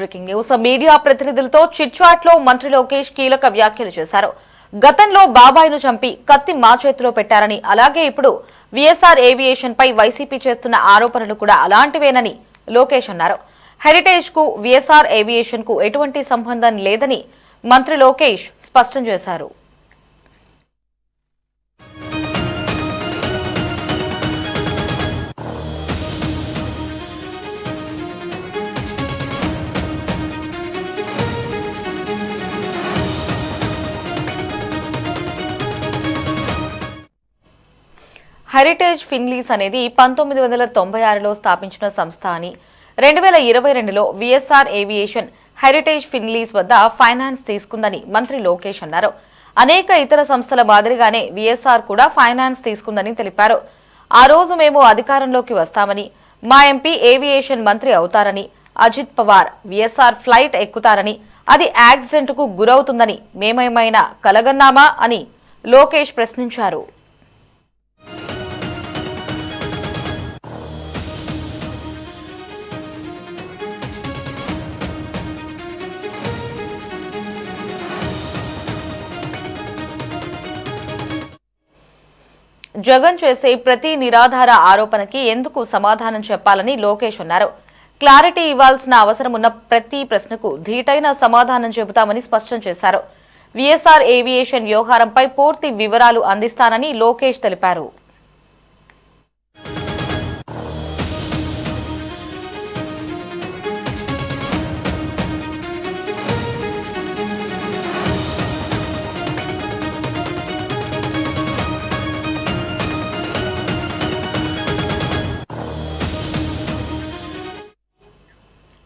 Breaking news media ప్రతినిధులతో chit-chat లో మంత్రి లోకేష్ కీలక వ్యాఖ్యలు చేశారు. గతంలో బాబాయిను చంపి కత్తి మా చేతిలో పెట్టారని, అలాగే ఇప్పుడు విఎస్ఆర్ ఏవియేషన్ పై వైసీపీ చేస్తున్న ఆరోపణలు కూడా అలాంటివేనని లోకేష్ అన్నారు. హెరిటేజ్ కు విఎస్ఆర్ ఏవియేషన్ కు ఎటువంటి సంబంధం లేదని మంత్రి లోకేష్ స్పష్టం చేశారు. హెరిటేజ్ ఫిన్లీస్ అనేది 1996లో స్థాపించిన సంస్థ అని, 2022లో విఎస్ఆర్ ఏవియేషన్ హెరిటేజ్ ఫిన్లీస్ వద్ద ఫైనాన్స్ తీసుకుందని మంత్రి లోకేష్ అన్నారు. అనేక ఇతర సంస్థల మాదిరిగానే విఎస్ఆర్ కూడా ఫైనాన్స్ తీసుకుందని తెలిపారు. ఆ రోజు మేము అధికారంలోకి వస్తామని, మా ఎంపీ ఏవియేషన్ మంత్రి అవుతారని, అజిత్ పవార్ విఎస్ఆర్ ఫ్లైట్ ఎక్కుతారని, అది యాక్సిడెంట్ కు గురవుతుందని మేమేమైనా కలగన్నామా అని లోకేష్ ప్రశ్నించారు. జగన్ చేసే ప్రతి నిరాధార ఆరోపణకి ఎందుకు సమాధానం చెప్పాలని లోకేష్ అన్నారు. క్లారిటీ ఇవ్వాల్సిన అవసరం ఉన్న ప్రతి ప్రశ్నకు ధీటైన సమాధానం చెబుతామని స్పష్టం చేశారు. విఎస్ఆర్ ఏవియేషన్ వ్యవహారంపై పూర్తి వివరాలు అందిస్తానని లోకేష్ తెలిపారు.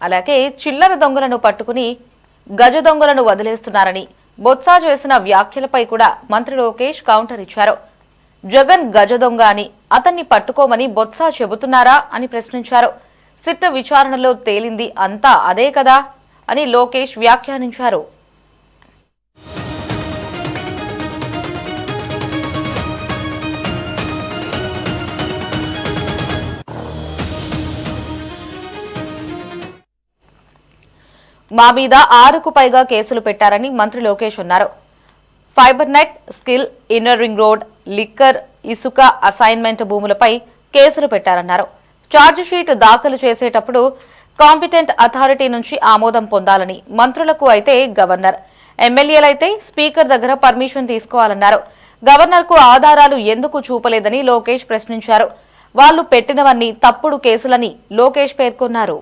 అలాగే చిల్లర దొంగలను పట్టుకుని గజ దొంగలను వదిలేస్తున్నారని బొత్స చేసిన వ్యాఖ్యలపై కూడా మంత్రి లోకేష్ కౌంటర్ ఇచ్చారు. జగన్ గజ దొంగ అని, అతన్ని పట్టుకోమని బొత్స చెబుతున్నారా అని ప్రశ్నించారు. సిట్ విచారణలో తేలింది అంతా అదే కదా అని లోకేష్ వ్యాఖ్యానించారు. మా మీద 6కు పైగా కేసులు పెట్టారని మంత్రి లోకేష్ అన్నారు. Fibre net, skill, inner ring road, liquor, ఇసుక అసైన్మెంట్ భూములపై కేసులు పెట్టారన్నారు. ఛార్జిషీట్ దాఖలు చేసేటప్పుడు కాంపిటెంట్ అథారిటీ నుంచి ఆమోదం పొందాలని, మంత్రులకు అయితే గవర్నర్, ఎమ్మెల్యేలైతే స్పీకర్ దగ్గర పర్మిషన్ తీసుకోవాలన్నారు. గవర్నర్కు ఆధారాలు ఎందుకు చూపలేదని లోకేష్ ప్రశ్నించారు. వాళ్లు పెట్టినవన్నీ తప్పుడు కేసులని లోకేష్ పేర్కొన్నారు.